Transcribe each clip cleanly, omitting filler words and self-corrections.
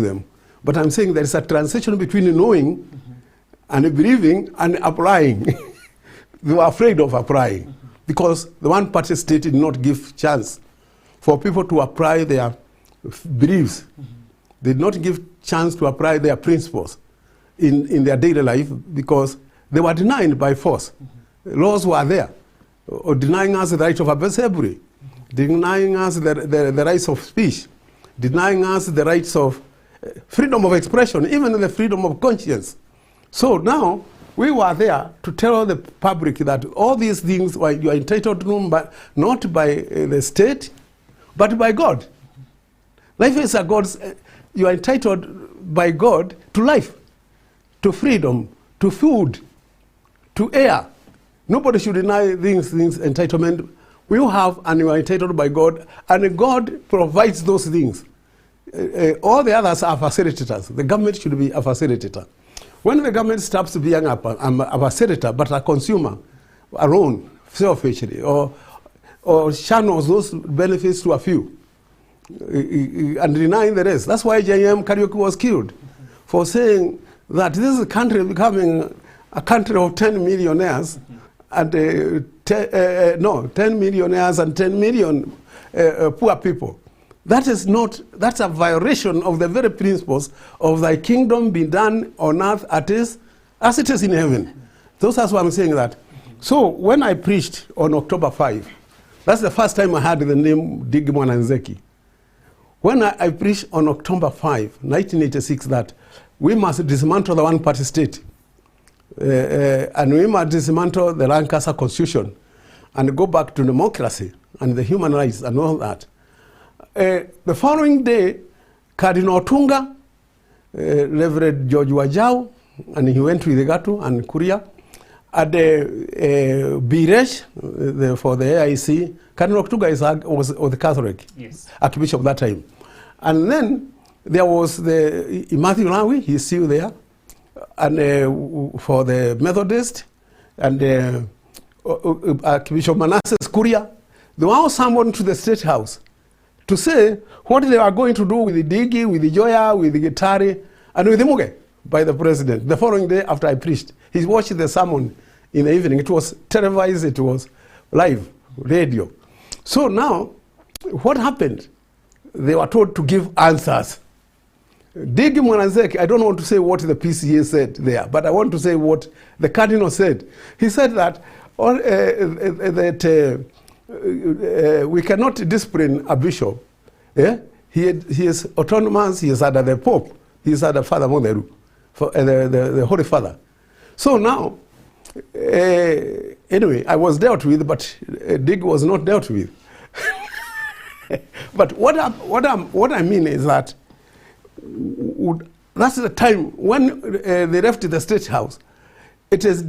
them. But I'm saying there is a transition between knowing and believing and applying. They were afraid of applying because the one-party state did not give chance for people to apply their beliefs. They did not give chance to apply their principles in their daily life because they were denied by force. Laws were there, or denying us the right of assembly, denying us the rights of speech, denying us the rights of freedom of expression, even the freedom of conscience. So now we were there to tell the public that all these things you are entitled to them, but not by the state, but by God. Life is a God's. You are entitled by God to life, to freedom, to food, to air. Nobody should deny things entitlement. We have, and you are entitled by God, and God provides those things. All the others are facilitators. The government should be a facilitator. When the government stops being a facilitator, but a consumer alone, selfishly, or channels those benefits to a few, and denying the rest. That's why J.M. Kariuki was killed, for saying that this is a country becoming a country of 10 millionaires, and 10 millionaires and 10 million poor people. That is not, that's a violation of the very principles of thy kingdom being done on earth as it is in heaven. Those are why I'm saying that. So when I preached on October 5, that's the first time I heard the name Dig Mwananzeki. When I preached on October 5, 1986, that we must dismantle the one-party state, and we must dismantle the Lancaster Constitution, and go back to democracy and the human rights and all that. The following day, Cardinal Otunga, Reverend George Wajau, and he went to Irigatu and Kuria, and Biresh for the AIC. Cardinal Otunga was the Catholic, yes, Archbishop that time. And then there was the Matthew Lawi, he's still there, and for the Methodist, and Archbishop Manasseh Kuria. They were all summoned to the State House to say what they are going to do with the Digi, with the Joya, with the Gitari, and with the Muge by the president. The following day after I preached, he watched the sermon in the evening. It was televised, it was live, radio. So now, what happened? They were told to give answers. Digi Mwananzeki, I don't want to say what the PCA said there, but I want to say what the Cardinal said. He said that we cannot discipline a bishop. Yeah? He is autonomous, he is under the Pope, he is under Father Moderu, the Holy Father. So now, anyway, I was dealt with, but Dig was not dealt with. But what I mean is that that's the time when they left the State House. It is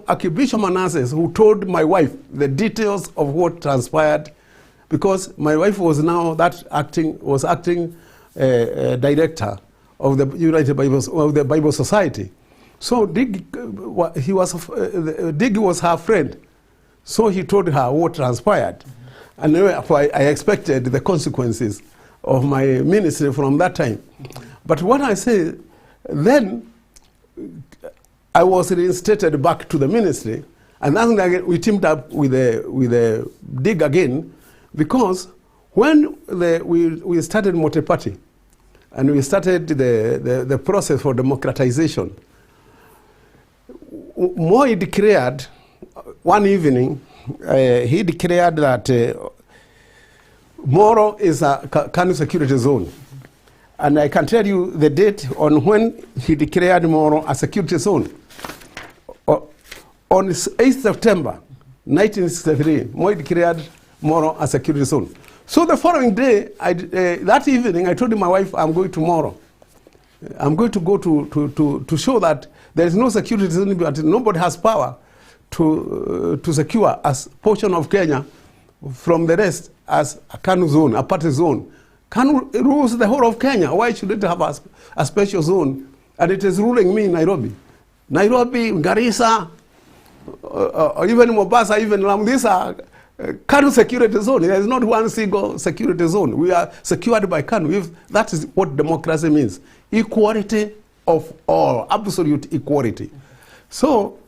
Archbishop Manasseh who told my wife the details of what transpired, because my wife was now acting director of the United Bible Society. So Dig was her friend, so he told her what transpired, and I expected the consequences of my ministry from that time. But what I say, then I was reinstated back to the ministry, and then we teamed up with the Dig again, because when we started multi-party, and we started the process for democratization, Moi declared one evening, he declared that Moro is a Kanu security zone. And I can tell you the date on when he declared Moro a security zone. On 8th September 1963, Moi declared Moro a security zone. So the following day, that evening, I told my wife, I'm going tomorrow. I'm going to go to show that there is no security zone, but nobody has power to secure a portion of Kenya from the rest as a Kanu zone, a party zone. Kanu rules the whole of Kenya. Why should it have a special zone? And it is ruling me in Nairobi. Nairobi, Garissa, or even Mombasa, even Lamu, these are Kanu security zone. There is not one single security zone. We are secured by Kanu. That is what democracy means. Equality of all, absolute equality. So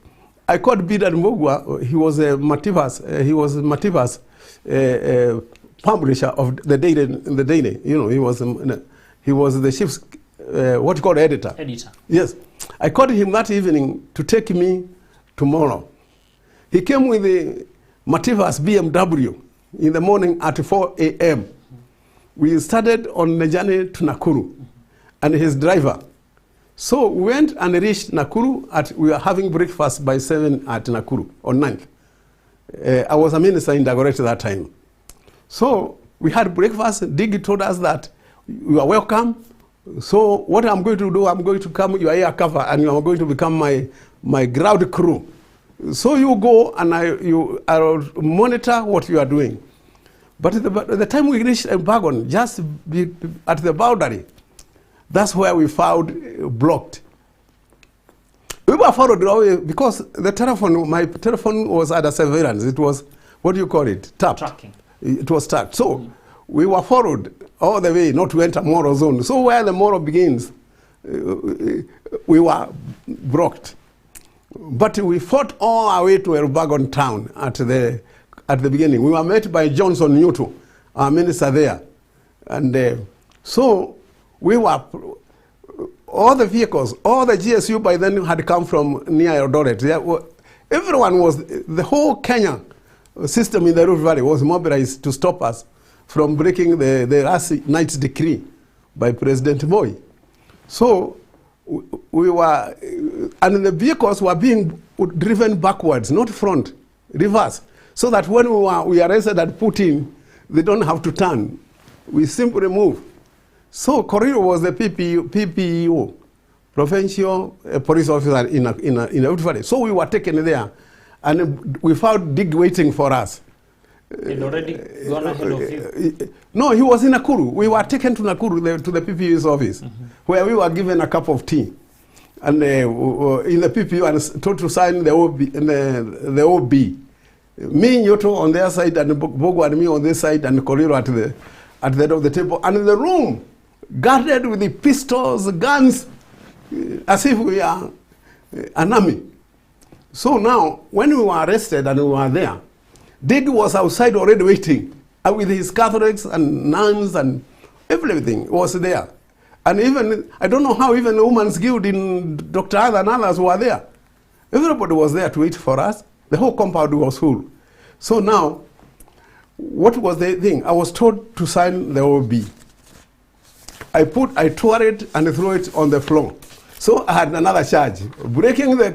I called Bidan Mbogwa. He was Matiba's publisher of the Daily. You know, he was the chief, what you call editor. Editor. Yes. I called him that evening to take me tomorrow. He came with the Matiba's BMW in the morning at 4 a.m. We started on the journey to Nakuru and his driver. So we went and reached Nakuru. We were having breakfast by 7 at Nakuru on 9th. I was a minister in Dagoretti that time. So we had breakfast. Digi told us that you are welcome. So what I'm going to do, I'm going to come your air cover and you are going to become my ground crew. So you go and I'll monitor what you are doing. But at the time we reached Elbagon, just at the boundary, that's where we found blocked. We were followed away because the telephone, my telephone was under surveillance. It was, what do you call it? Tapped. Tracking. It was tapped. So we were followed all the way not to enter Moro zone. So where the Moro begins, we were blocked. But we fought all our way to Elbagon town at the beginning. We were met by Johnson Newto, our minister there. And so we were, all the vehicles, all the GSU by then had come from near Eldoret. Everyone was, the whole Kenya system in the Rift Valley was mobilized to stop us from breaking the last night's decree by President Moi. So we were, and the vehicles were being driven backwards, not front, reverse, so that when we arrested and put in, they don't have to turn. We simply move. So Corriro was the PPO, provincial police officer in Rift Valley. So we were taken there, and we found Dig waiting for us. He'd already gone ahead of you? No, he was in Nakuru. We were taken to Nakuru, to the PPU's office, where we were given a cup of tea. And in the PPU, and told to sign the OB. Me, Nyoto on their side, and Bogo and me on this side, and Corriro at the head of the table. And in the room, guarded with the pistols, guns, as if we are an army. So now, when we were arrested and we were there, Dig was outside already waiting with his Catholics and nuns and everything was there. And even, I don't know how even the Women's Guild in Dr. Ada and others were there. Everybody was there to wait for us. The whole compound was full. So now, what was the thing? I was told to sign the OB. I tore it and threw it on the floor. So I had another charge, breaking the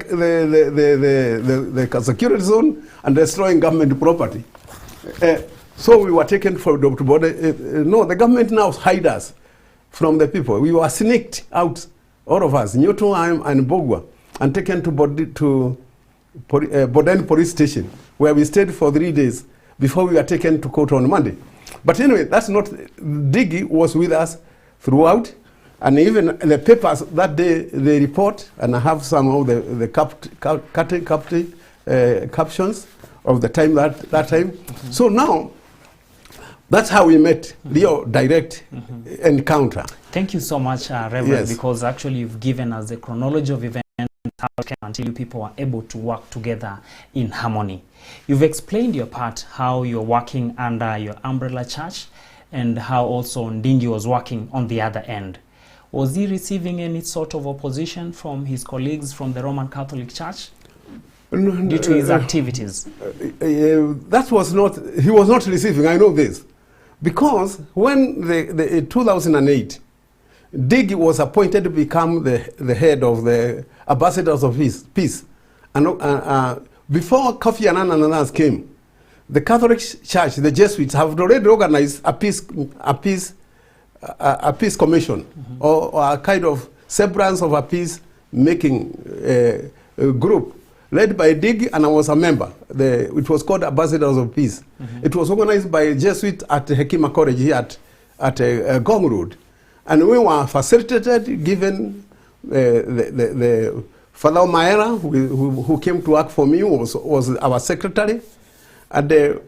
security zone and destroying government property. So we were taken for Dr. Bode. No, the government now hide us from the people. We were sneaked out, all of us, Newto and Bogwa, and taken to Boden police station, where we stayed for 3 days before we were taken to court on Monday. But anyway, that's not, Diggy was with us throughout. And even the papers that day, they report, and I have some of the captions of the time that time. So now, that's how we met, Leo direct encounter. Thank you so much, Reverend, yes. Because actually you've given us the chronology of events until you people are able to work together in harmony. You've explained your part, how you're working under your umbrella church, and how also Ndingi was working on the other end. Was he receiving any sort of opposition from his colleagues from the Roman Catholic Church due to his activities? That was not, he was not receiving, I know this. Because when in 2008, Dig was appointed to become the head of the ambassadors of peace. And before Kofi Annan and others came, the Catholic Church, the Jesuits, have already organized a peace commission, or a kind of semblance of a peace-making group led by Dig, and I was a member. It was called Ambassadors of Peace. It was organized by Jesuits at Hekima College here at Gong Road. And we were facilitated, given the Father Maera, who came to work for me, was our secretary. And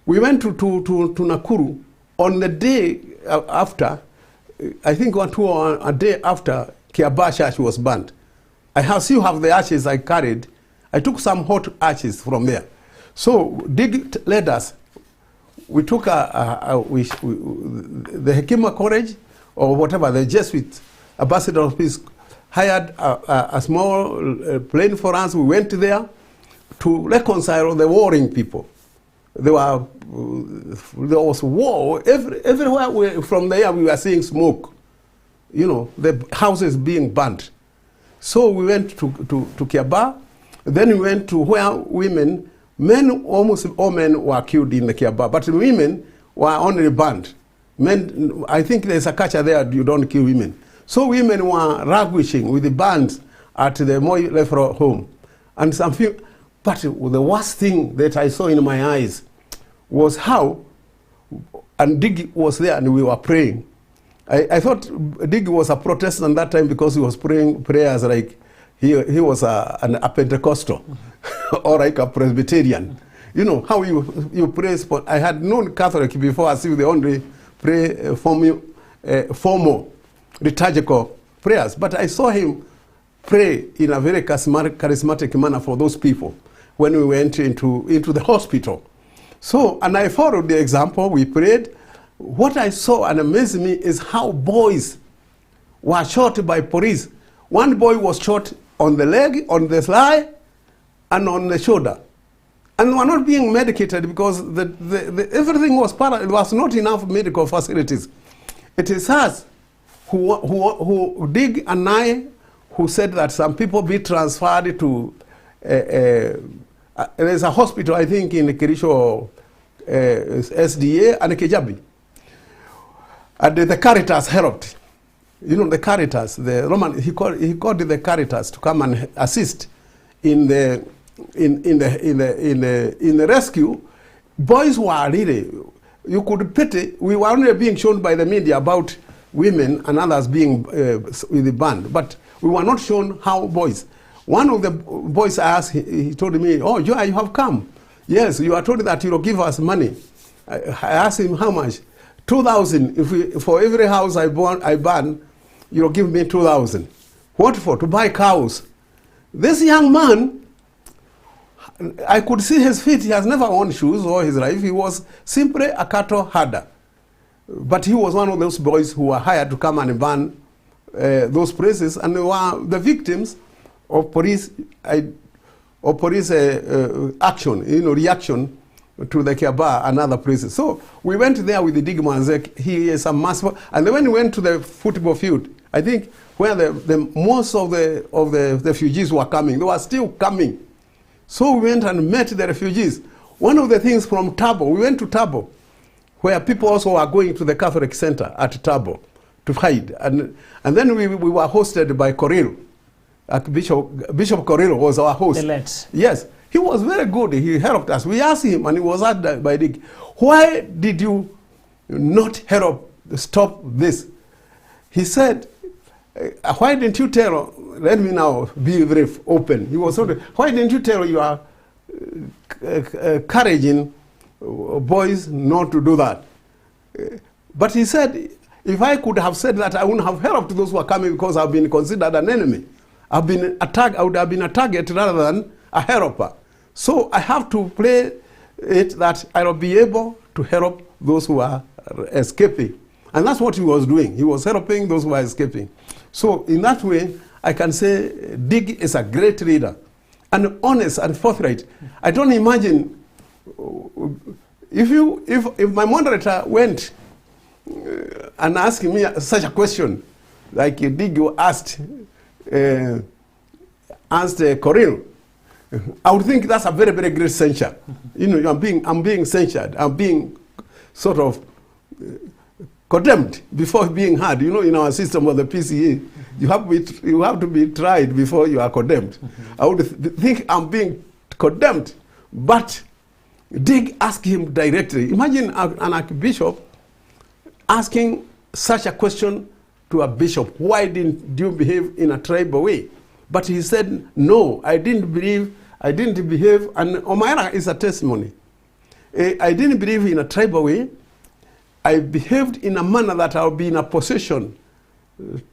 We went to Nakuru on the day after, I think a day after Kiambaa Church was burnt. I still have the ashes I carried. I took some hot ashes from there. So Dig led us. We took the Hekima College, or whatever, the Jesuit Ambassador of Peace hired a small plane for us. We went there to reconcile the warring people. There was war everywhere. From there we were seeing smoke, the houses being burnt. So we went to Kiambaa. Then we went to where men, almost all men were killed in the Kiambaa, but women were only burned. Men, I think there's a culture there, you don't kill women. So women were languishing with the burns at the Moi Referral Home. And but the worst thing that I saw in my eyes was how, and Dig was there and we were praying. I thought Dig was a Protestant that time because he was praying prayers like he was a Pentecostal or like a Presbyterian. You know, how you pray. I had known Catholic before as if they only pray formal liturgical prayers. But I saw him pray in a very charismatic manner for those people when we went into the hospital. So, and I followed the example, we prayed. What I saw and amazed me is how boys were shot by police. One boy was shot on the leg, on the thigh, and on the shoulder. And were not being medicated because everything was it was not enough medical facilities. It is us who Dig and I who said that some people be transferred to there's a hospital, I think, in Kirisho SDA and Kijabi. And the Caritas helped. You know, the Caritas, the Roman, he called the Caritas to come and assist in the rescue. Boys were really, you could pity. We were only being shown by the media about women and others being with the band, but we were not shown how boys. One of the boys I asked, he told me, "Oh, you have come. Yes, you are told that you will give us money." I asked him how much. 2,000. For every house I burn, you will give me 2,000. What for? To buy cows. This young man, I could see his feet. He has never worn shoes all his life. He was simply a cattle herder. But he was one of those boys who were hired to come and burn those places, and they were the victims of police action, reaction to the Kiambaa and other places. So we went there with the Dig Manzek. He is a master. And then when we went to the football field, I think where most of the refugees were coming, they were still coming. So we went and met the refugees. One of the things from Tabo, we went to Tabo, where people also were going to the Catholic Center at Tabo to hide. And then we were hosted by Korir. Bishop Korir was our host. Yes. He was very good. He helped us. We asked him, and he was asked by Dig, "Why did you not help stop this?" He said, "Why didn't you tell, let me now be very open." He was sort of, "Why didn't you tell your encouraging boys not to do that?" But he said, "If I could have said that, I wouldn't have helped those who are coming because I've been considered an enemy. I would have been a target rather than a helper. So I have to play it that I will be able to help those who are escaping." And that's what he was doing. He was helping those who are escaping. So in that way, I can say Dig is a great leader and honest and forthright. I don't imagine if my moderator went and asked me such a question like Dig asked Korir, I would think that's a very, very great censure. I'm being censured. I'm being sort of condemned before being heard. In our system of the PCA, you have to be tried before you are condemned. I would think I'm being condemned, but Dig asked him directly. Imagine an archbishop asking such a question to a bishop. "Why didn't you behave in a tribal way?" But he said, "No, I didn't behave." And Omaira is a testimony. I didn't believe in a tribal way. I behaved in a manner that I'll be in a position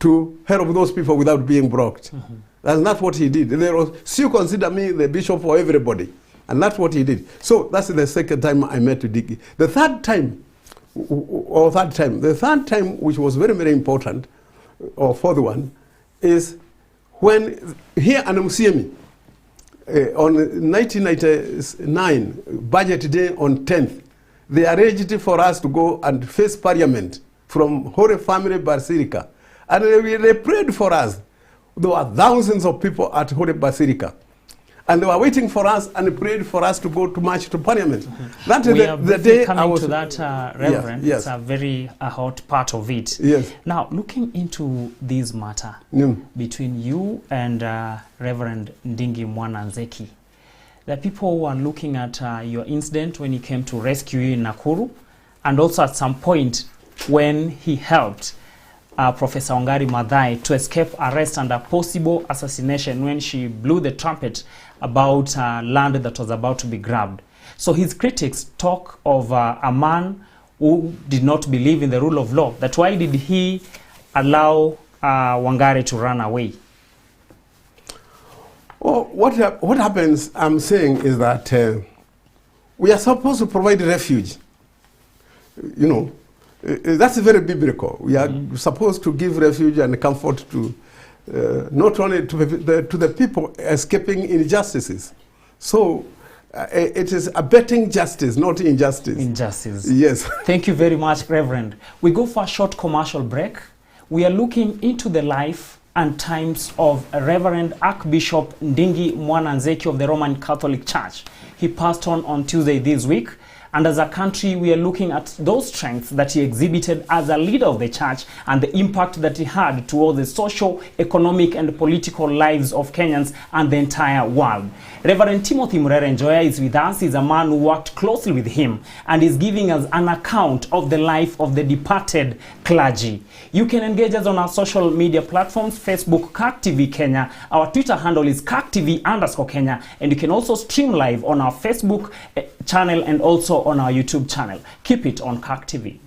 to help those people without being blocked. That's not what he did. They will still consider me the bishop for everybody. And that's what he did. So that's the second time I met Ndingi. The third time, which was very, very important, or fourth one, is when here in Musiemi, on 1999, budget day on 10th, they arranged for us to go and face Parliament from Holy Family Basilica. And they prayed for us. There were thousands of people at Holy Basilica. And they were waiting for us and prayed for us to go to march to Parliament. That is the day coming I was to that, Reverend. Yes. It's a very hot part of it. Yes. Now, looking into this matter between you and Reverend Ndingi Mwananzeki, the people who are looking at your incident when he came to rescue you in Nakuru, and also at some point when he helped Professor Wangari Maathai to escape arrest and a possible assassination when she blew the trumpet about land that was about to be grabbed. So his critics talk of a man who did not believe in the rule of law. That why did he allow Wangari to run away? Well, what happens, I'm saying, is that we are supposed to provide refuge. You know, that's very biblical. We are supposed to give refuge and comfort to not only to the people escaping injustices. So it is abetting justice, not injustice. Injustice. Yes. Thank you very much, Reverend. We go for a short commercial break. We are looking into the life and times of Reverend Archbishop Ndingi Mwananzeki of the Roman Catholic Church. He passed on Tuesday this week. And as a country, we are looking at those strengths that he exhibited as a leader of the church and the impact that he had towards the social, economic, and political lives of Kenyans and the entire world. Reverend Timothy Murere Njoya is with us. He's a man who worked closely with him and is giving us an account of the life of the departed clergy. You can engage us on our social media platforms, Facebook, CAC TV Kenya. Our Twitter handle is CACTV_Kenya. And you can also stream live on our Facebook channel and also on our YouTube channel. Keep it on CAC TV.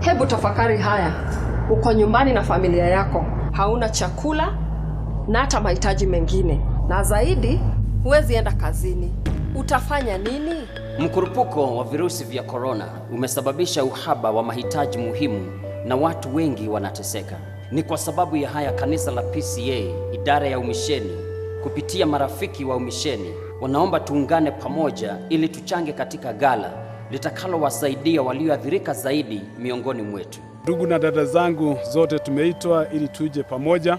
Hebu tafakari haya. Uko nyumbani na familia yako, hauna chakula na hata mahitaji mengine, na zaidi huwezi enda kazini. Utafanya nini? Mkurupuko wa virusi vya korona umesababisha uhaba wa mahitaji muhimu na watu wengi wanateseka. Ni kwa sababu ya haya kanisa la PCA, idara ya umisheni, kupitia marafiki wa umisheni, wanaomba tuungane pamoja ili tuchange katika gala litakalo wasaidia walioathirika zaidi miongoni mwetu. Ndugu na dada zangu, zote tumeitwa ili tuje pamoja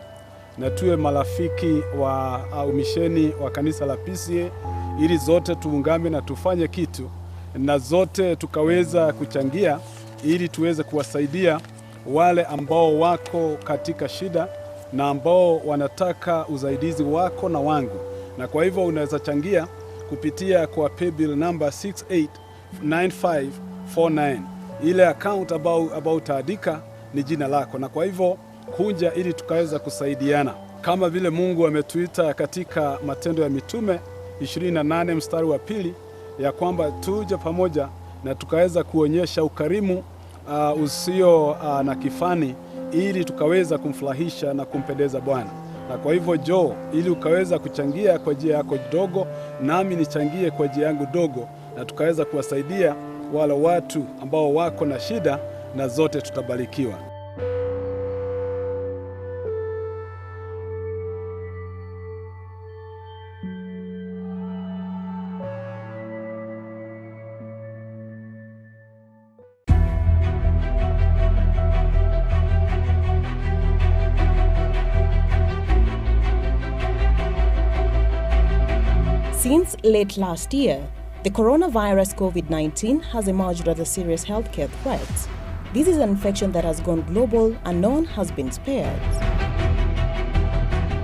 na tuwe marafiki wa umisheni wa kanisa la PCA, ili zote tuungame na tufanye kitu na zote tukaweza kuchangia ili tuweze kuwasaidia wale ambao wako katika shida na ambao wanataka usaidizi wako na wangu. Na kwa hivyo unaweza changia kupitia kwa paybill number 689549. Ile account ambao utaandika ni jina lako, na kwa hivyo kuja ili tukaweza kusaidiana kama vile Mungu ametuita katika Matendo ya Mitume 28 mstari wa 2, ya kwamba tuje pamoja na tukaweza kuonyesha ukarimu usio na kifani ili tukaweza kumfurahisha na kumpendeza Bwana. Na kwa hivyo ili ukaweza kuchangia kwa njia yako dogo, nami nichangie kwa njia yangu dogo, na tukaweza kuwasaidia wale watu ambao wako na shida, na zote tutabarikiwa. Since late last year, the coronavirus COVID-19 has emerged as a serious healthcare threat. This is an infection that has gone global and no one has been spared.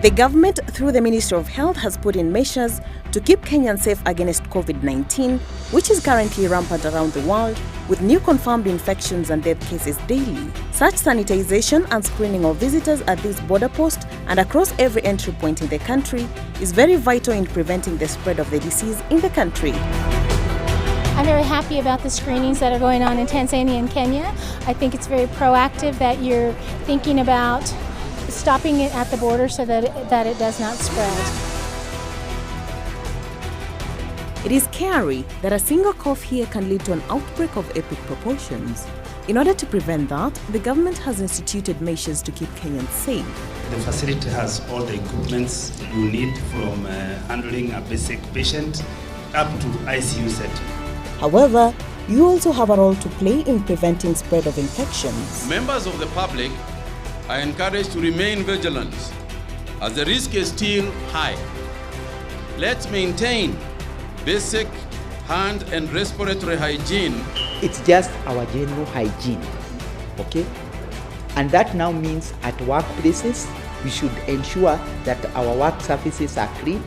The government, through the Ministry of Health, has put in measures to keep Kenyans safe against COVID-19, which is currently rampant around the world, with new confirmed infections and death cases daily. Such sanitization and screening of visitors at this border post and across every entry point in the country is very vital in preventing the spread of the disease in the country. I'm very happy about the screenings that are going on in Tanzania and Kenya. I think it's very proactive that you're thinking about stopping it at the border so that it does not spread. It is scary that a single cough here can lead to an outbreak of epic proportions. In order to prevent that, the government has instituted measures to keep Kenyans safe. The facility has all the equipments you need, from handling a basic patient up to ICU setting. However, you also have a role to play in preventing spread of infections. Members of the public are encouraged to remain vigilant as the risk is still high. Let's maintain basic hand and respiratory hygiene. It's just our general hygiene, okay? And that now means at workplaces, we should ensure that our work surfaces are clean.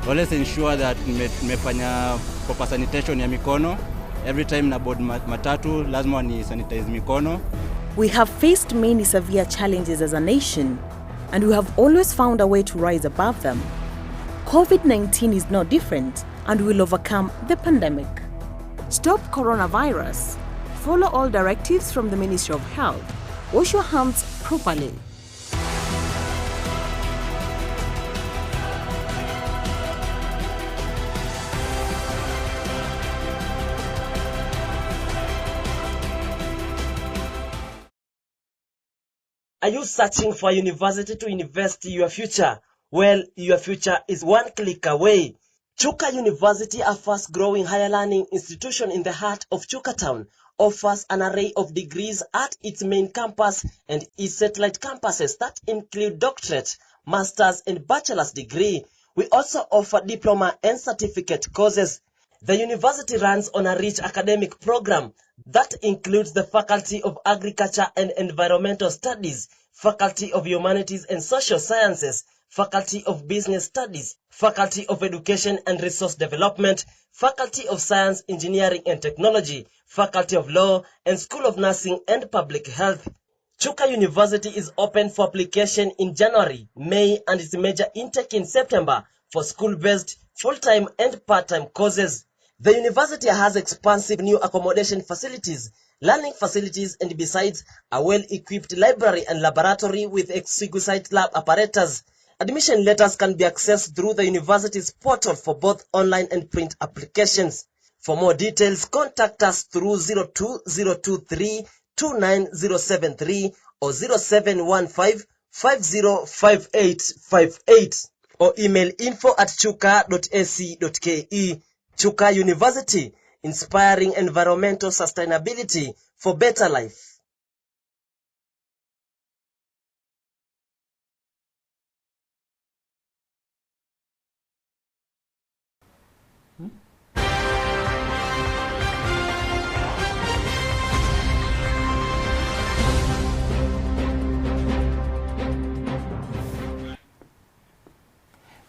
Always ensure that nimefanya proper sanitation ya mikono. Every time na board matatu, lazima ni sanitize mikono. We have faced many severe challenges as a nation, and we have always found a way to rise above them. COVID-19 is no different, and we will overcome the pandemic. Stop coronavirus. Follow all directives from the Ministry of Health. Wash your hands properly. Are you searching for a university to invest in your future? Well, your future is one click away. Chuka University, a fast-growing higher learning institution in the heart of Chuka Town, offers an array of degrees at its main campus and its satellite campuses that include doctorate, master's and bachelor's degree. We also offer diploma and certificate courses. The university runs on a rich academic program that includes the Faculty of Agriculture and Environmental Studies, Faculty of Humanities and Social Sciences, Faculty of Business Studies, Faculty of Education and Resource Development, Faculty of Science, Engineering and Technology, Faculty of Law, and School of Nursing and Public Health. Chuka University is open for application in January, May, and its major intake in September for school-based, full-time and part-time courses. The university has expansive new accommodation facilities, learning facilities, and besides, a well-equipped library and laboratory with exquisite lab apparatus. Admission letters can be accessed through the university's portal for both online and print applications. For more details, contact us through 02023 29073 or 0715 505858 or email info@chuka.ac.ke. Chuka University, inspiring environmental sustainability for better life.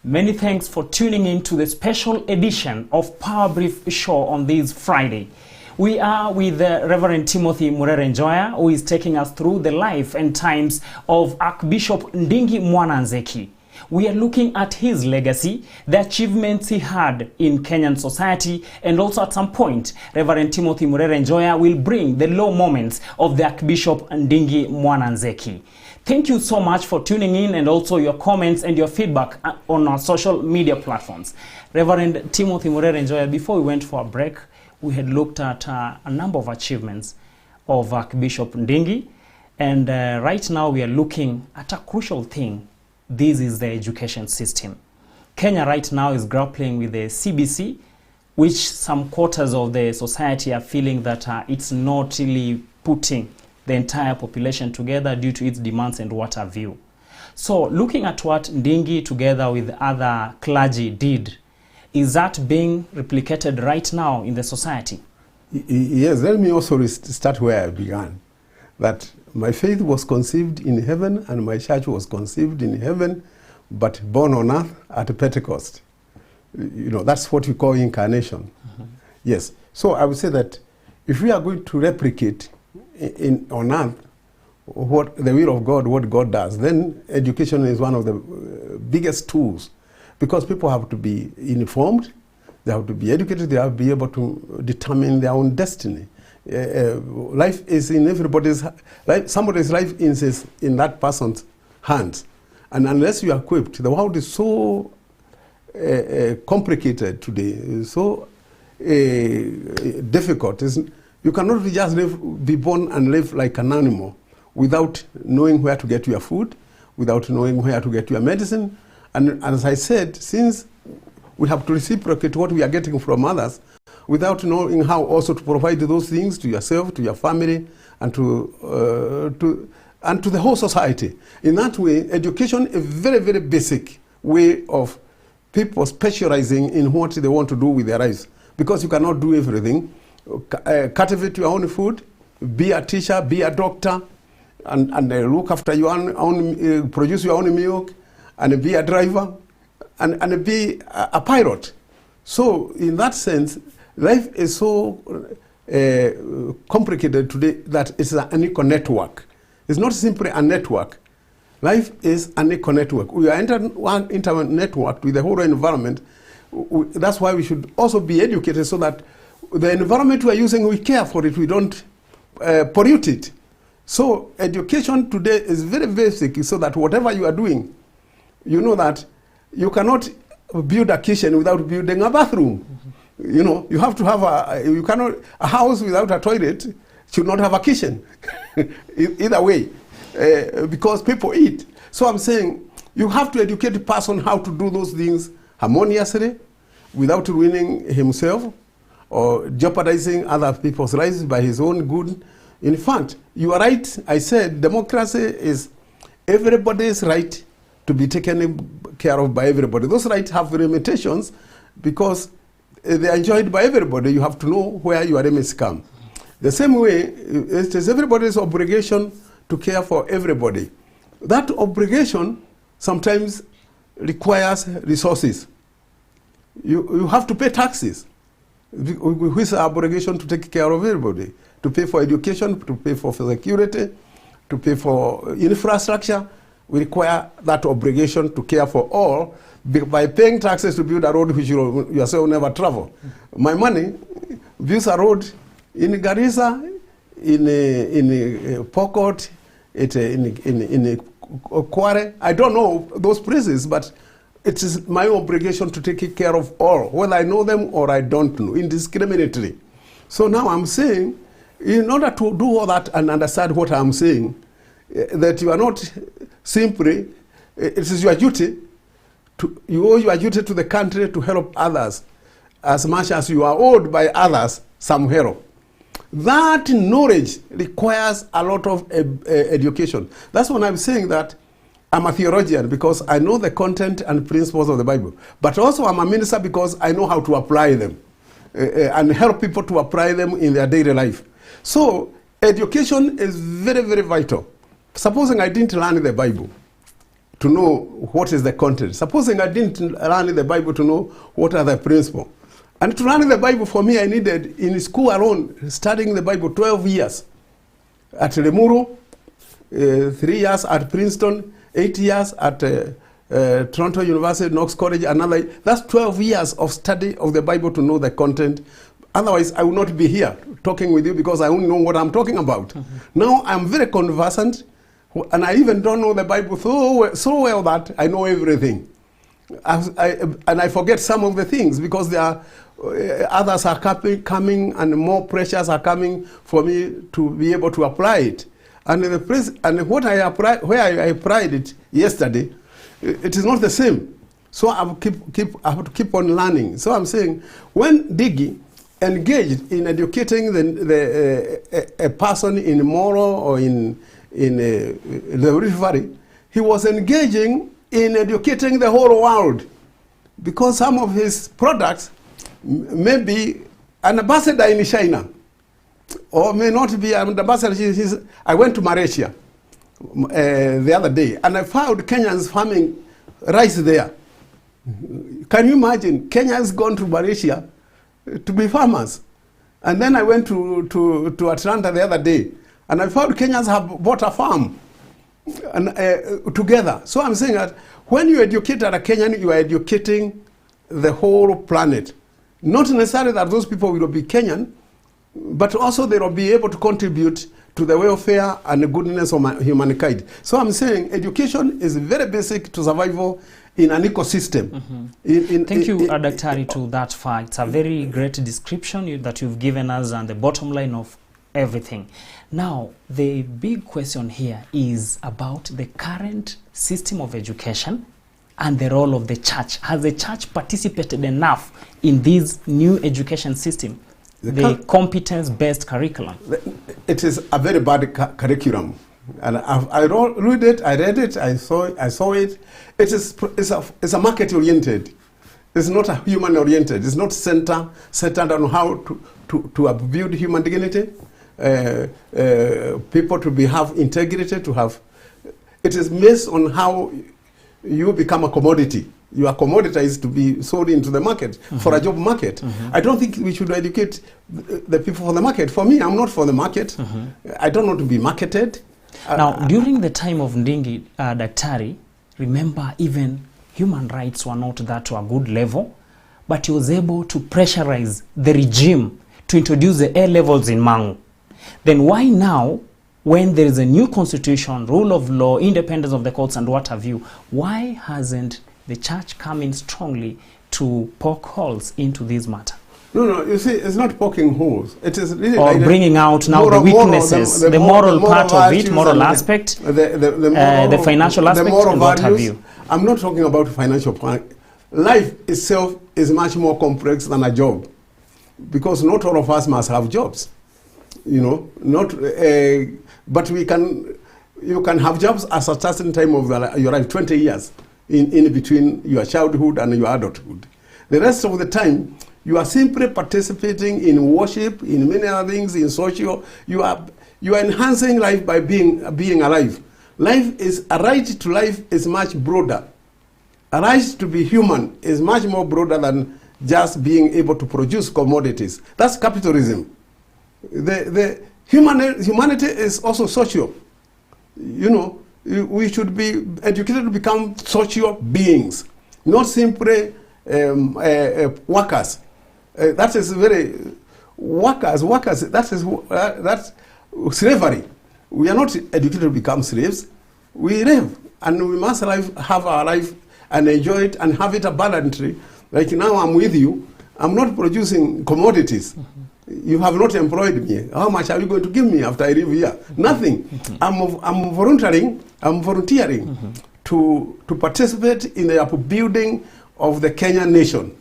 Many thanks for tuning in to the special edition of Power Brief Show on this Friday. We are with Reverend Timothy Murere Njoya, who is taking us through the life and times of Archbishop Ndingi Mwananzeki. We are looking at his legacy, the achievements he had in Kenyan society, and also at some point, Reverend Timothy Murere Njoya will bring the low moments of the Archbishop Ndingi Mwananzeki. Thank you so much for tuning in, and also your comments and your feedback on our social media platforms. Reverend Timothy Murere Njoya, before we went for a break, we had looked at a number of achievements of Archbishop Ndingi, and right now we are looking at a crucial thing. This is the education system. Kenya right now is grappling with the CBC, which some quarters of the society are feeling that it's not really putting the entire population together due to its demands and what have you. So looking at what Ndingi together with other clergy did, is that being replicated right now in the society? Yes, let me also start where I began. That my faith was conceived in heaven and my church was conceived in heaven but born on earth at Pentecost. You know, that's what we call incarnation. Yes. So I would say that if we are going to replicate on earth what the will of God, what God does, then education is one of the biggest tools, because people have to be informed, they have to be educated, they have to be able to determine their own destiny. Life is in everybody's life. Somebody's life is in that person's hands, and unless you are equipped, the world is so complicated today, so difficult. You cannot just be born and live like an animal without knowing where to get your food, without knowing where to get your medicine. And as I said, since we have to reciprocate what we are getting from others, without knowing how also to provide those things to yourself, to your family, and to the whole society. In that way, education is a very, very basic way of people specializing in what they want to do with their lives, because you cannot do everything. Cultivate your own food, be a teacher, be a doctor, and look after your own produce your own milk, and be a driver, and be a pilot. So in that sense, life is so complicated today that it's an eco network. It's not simply a network. Life is an eco network. We are internetworked with the whole environment. That's why we should also be educated, so that the environment we are using, we care for it, we don't pollute it. So education today is very basic, so that whatever you are doing, you know that you cannot build a kitchen without building a bathroom. You know, you have to have a house without a toilet should not have a kitchen. Either way, because people eat. So I'm saying you have to educate the person how to do those things harmoniously, without ruining himself or jeopardizing other people's lives by his own good. In fact, you are right. I said democracy is everybody's right to be taken care of by everybody. Those rights have limitations because they are enjoyed by everybody. You have to know where your limits come. The same way, it is everybody's obligation to care for everybody. That obligation sometimes requires resources. You have to pay taxes, which is our obligation to take care of everybody, to pay for education, to pay for security, to pay for infrastructure. We require that obligation to care for all by paying taxes to build a road which you yourself never travel. My money builds a road in Garissa, in Pokot, in Kware. I don't know those places, but it is my obligation to take care of all, whether I know them or I don't know, indiscriminately. So now I'm saying, in order to do all that and understand what I'm saying, that you are not simply, it is your duty, you owe your duty to the country to help others as much as you are owed by others some help. That knowledge requires a lot of education. That's when I'm saying that I'm a theologian, because I know the content and principles of the Bible. But also I'm a minister because I know how to apply them and help people to apply them in their daily life. So education is very, very vital. Supposing I didn't learn the Bible to know what is the content. Supposing I didn't learn the Bible to know what are the principles. And to learn the Bible for me, I needed, in school alone, studying the Bible 12 years. At Lemuru, 3 years at Princeton, 8 years at Toronto University, Knox College, another. That's 12 years of study of the Bible to know the content. Otherwise, I would not be here talking with you, because I only know what I'm talking about. Now I'm very conversant, and I even don't know the Bible so well that I know everything. And I forget some of the things, because there are others are coming and more pressures are coming for me to be able to apply it. And what I applied, where I applied it yesterday, it is not the same. So I have to keep on learning. So I'm saying, when Digi engaged in educating a person in moral or in the Rift Valley, he was engaging in educating the whole world, because some of his products may be an ambassador in China or may not be an ambassador. I went to Malaysia the other day, and I found Kenyans farming rice there. Can you imagine? Kenya has gone to Malaysia to be farmers. And then I went to Atlanta the other day, and I found Kenyans have bought a farm and, together. So I'm saying that when you educate a Kenyan, you are educating the whole planet. Not necessarily that those people will be Kenyan, but also they will be able to contribute to the welfare and the goodness of humankind. So I'm saying education is very basic to survival in an ecosystem. Thank you, Daktari, to that fact. It's a very great description that you've given us and the bottom line of everything. Now, the big question here is about the current system of education and the role of the church. Has the church participated enough in this new education system, the competence-based curriculum? It is a very bad curriculum. And I read it, I saw it. It's a market-oriented. It's not a human-oriented. It's not centered on how to build human dignity, people to have integrity, to have. It is based on how you become a commodity. You are commoditized to be sold into the market for a job market. I don't think we should educate the people for the market. For me, I'm not for the market. I don't want to be marketed. Now, during the time of Ndingi, Daktari, remember even human rights were not that to a good level, but he was able to pressurize the regime to introduce the A levels in Mangu. Then why now, when there is a new constitution, rule of law, independence of the courts and what have you, why hasn't the church come in strongly to poke holes into this matter? No, you see, it's not poking holes. It is really or like bringing out now the weaknesses, the moral part of it, moral aspect, the financial aspect, and what have you. I'm not talking about financial part. Life itself is much more complex than a job, because not all of us must have jobs. You know, but you can have jobs at a certain time of your life, 20 years in between your childhood and your adulthood. The rest of the time, you are simply participating in worship, in many other things, in social. You are enhancing life by being alive. Life is a right to life is much broader. A right to be human is much more broader than just being able to produce commodities. That's capitalism. The humanity is also social. You know, we should be educated to become social beings, not simply workers. That is very workers. That's slavery. We are not educated to become slaves. We live, and we must have our life and enjoy it and have it abundantly. Like now, I'm with you. I'm not producing commodities. You have not employed me. How much are you going to give me after I leave here? Nothing. I'm volunteering to participate in the upbuilding of the Kenyan nation,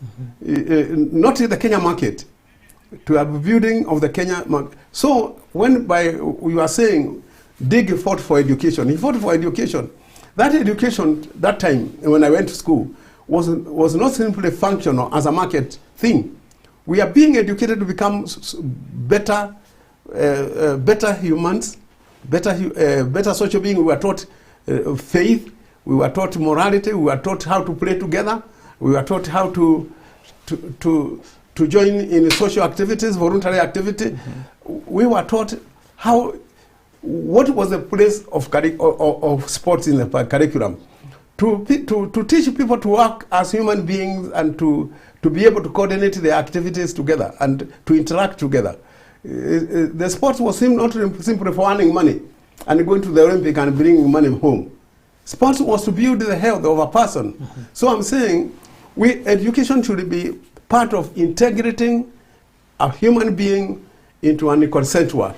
not in the Kenya market, to upbuilding of the Kenya market. So when we are saying Dig fought for education, he fought for education. That education, that time when I went to school, was not simply functional as a market thing. We are being educated to become better humans, better social beings. We were taught faith, we were taught morality, we were taught how to play together, we were taught how to join in social activities, voluntary activity. We were taught what was the place of sports in the curriculum. To teach people to work as human beings and to be able to coordinate their activities together and to interact together. The sports was not simply for earning money and going to the Olympic and bringing money home. Sports was to build the health of a person. So I'm saying education should be part of integrating a human being into an eco-network,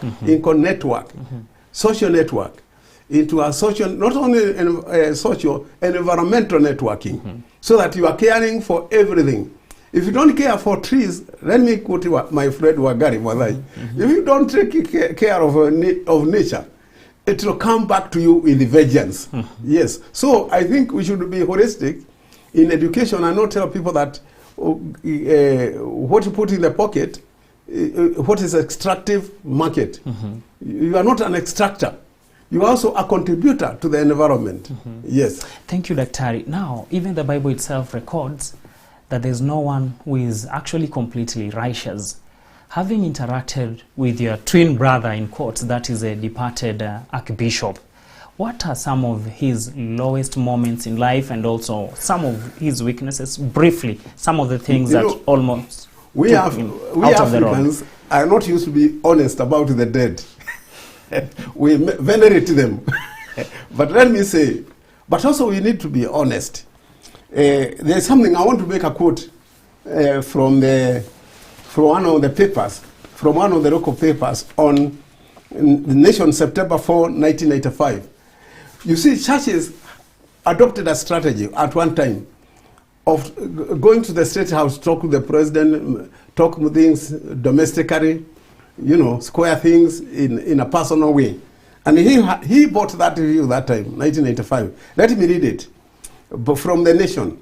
social network, into a social, not only social, environmental networking, so that you are caring for everything. If you don't care for trees, let me quote my friend Wagari Mwadhai. If you don't take care of nature, it will come back to you with vengeance. Yes. So I think we should be holistic in education and not tell people that what you put in the pocket, what is extractive market. You are not an extractor. you are also a contributor to the environment. Yes. Thank you, Daktari. Now, even the Bible itself records that there's no one who is actually completely righteous. Having interacted with your twin brother, in quotes, that is a departed archbishop, what are some of his lowest moments in life and also some of his weaknesses? Briefly, some of the things that almost we Africans are not used to be honest about the dead. We venerate them. But let me say, but also we need to be honest. There's something I want to make a quote from one of the papers, from one of the local papers on The Nation, September 4, 1985. You see, churches adopted a strategy at one time of going to the State House, talk with the president, talk with things domestically, you know, square things in a personal way. And he bought that view that time, 1985. Let me read it from The Nation.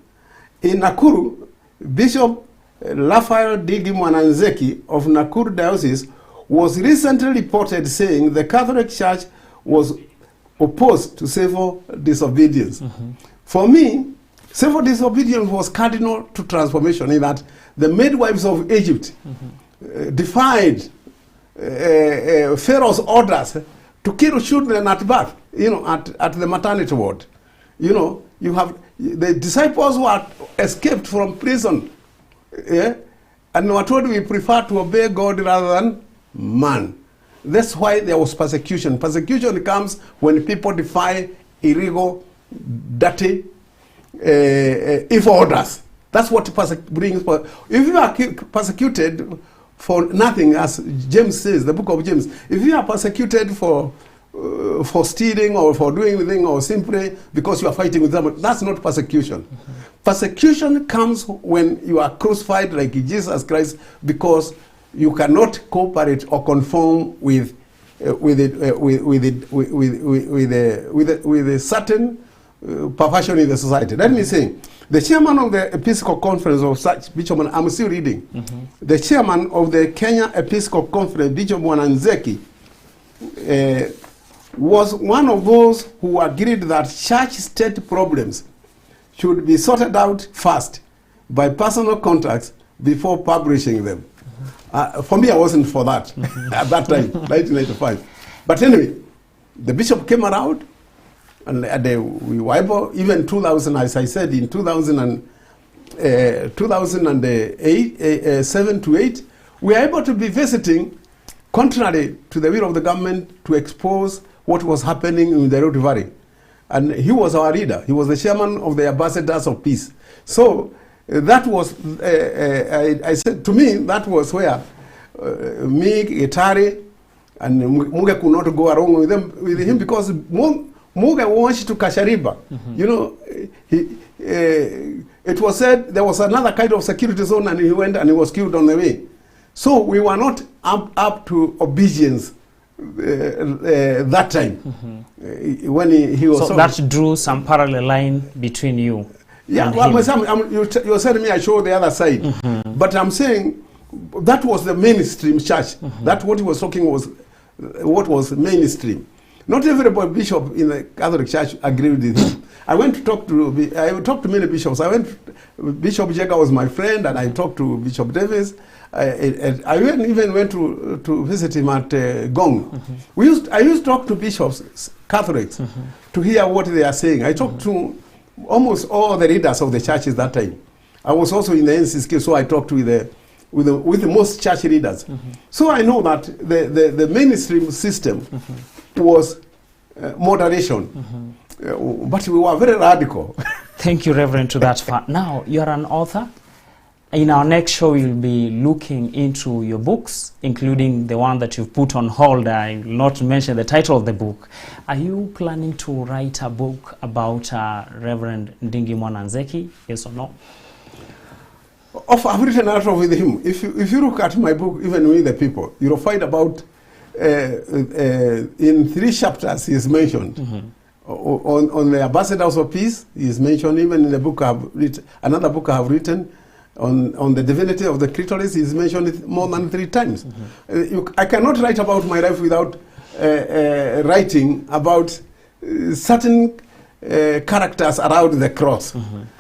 In Nakuru, Bishop Raphael Ndingi Mwananzeki of Nakuru Diocese was recently reported saying the Catholic Church was opposed to civil disobedience. For me, civil disobedience was cardinal to transformation in that the midwives of Egypt defied Pharaoh's orders to kill children at birth, you know, at the maternity ward. You know, you have the disciples who had escaped from prison, and were told we prefer to obey God rather than man. That's why there was persecution. Persecution comes when people defy illegal, dirty, evil orders. That's what brings. If you are persecuted for nothing, as James says, the book of James, if you are persecuted for stealing or for doing anything or simply because you are fighting with them, that's not persecution. Persecution comes when you are crucified like Jesus Christ because you cannot cooperate or conform with a certain perversion in the society. Let me say, the chairman of the Episcopal Conference of such Bishop, I'm still reading, the chairman of the Kenya Episcopal Conference, Bishop Mwananzeki, was one of those who agreed that church-state problems should be sorted out first by personal contacts before publishing them. For me, I wasn't for that at that time, 1995. But anyway, the bishop came around, and we were able, even 2000, as I said, in 2007 to 8, we were able to be visiting, contrary to the will of the government, to expose what was happening in the Rift Valley. And he was our leader. He was the chairman of the Ambassadors of Peace. So that was, I said, to me, that was where me, Gitari, and Muge could not go along with him because Muge wants to Kashariba. You know, it was said there was another kind of security zone and he went and he was killed on the way. So we were not up to obedience that time. When he was so that drew some parallel line between you. Yeah, well, you're telling me I show the other side. But I'm saying that was the mainstream church. That what he was talking was what was mainstream. Not everybody bishop in the Catholic Church agreed with him. I talked to many bishops. Bishop Jega was my friend, and I talked to Bishop Davis. I even went to visit him at Gong. I used to talk to bishops, Catholics, to hear what they are saying. I talked to almost all the leaders of the churches that time. I was also in the NCSK, so I talked with the most church leaders. So I know that the mainstream system was moderation, but we were very radical. Thank you, Reverend, to that part. Now, you're an author. In our next show, we'll be looking into your books, including the one that you've put on hold. I will not mention the title of the book. Are you planning to write a book about Reverend Ndingi Mwananzeki, yes or no? I've written a lot with him. If you look at my book, even with the people, you'll find about, in 3 chapters he is mentioned. On the Ambassadors of Peace, he is mentioned. Even in the book I have written, another book I have written, on the divinity of the clitoris, is mentioned more than 3 times. I cannot write about my life without writing about certain characters around the cross.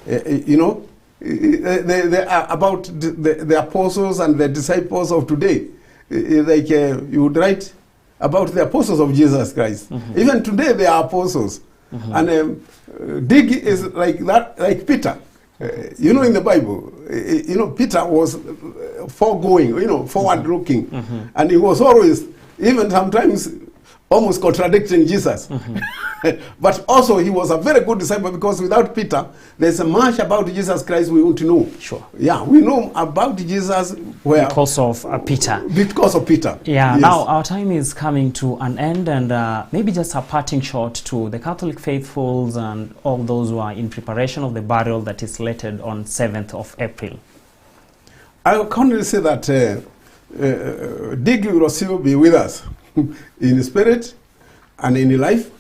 You know, they are about the apostles and the disciples of today. Like you would write about the apostles of Jesus Christ. Even today they are apostles. And Dig is like that, like Peter. You know, in the Bible, you know, Peter was foregoing, you know, forward-looking. And he was always, even sometimes, almost contradicting Jesus. But also he was a very good disciple, because without Peter, there's much about Jesus Christ we want to know. Sure. Yeah, we know about Jesus because of Peter. Because of Peter. Yeah, yes. Now our time is coming to an end, and maybe just a parting shot to the Catholic faithfuls and all those who are in preparation of the burial that is slated on 7th of April. I can only say that Dig will still be with us in spirit and in life,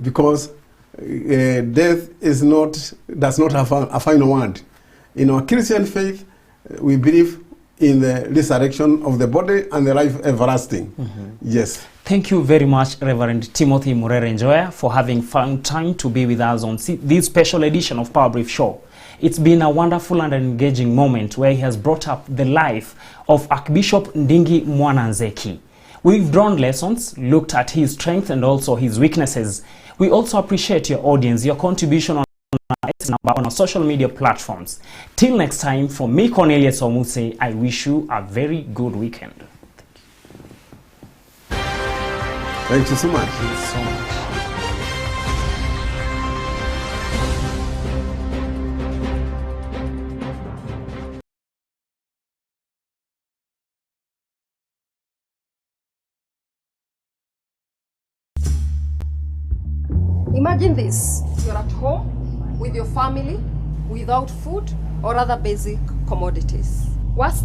because death does not have a final word. In our Christian faith, we believe in the resurrection of the body and the life everlasting. Yes. Thank you very much, Reverend Timothy Murere Njoya, for having found time to be with us on this special edition of Power Brief Show. It's been a wonderful and engaging moment where he has brought up the life of Archbishop Ndingi Mwananzeki. We've drawn lessons, looked at his strengths and also his weaknesses. We also appreciate your audience, your contribution on our social media platforms. Till next time, for me, Cornelius Omuse, I wish you a very good weekend. Thank you so much. Thank you so much. Imagine this, you're at home with your family without food or other basic commodities. What's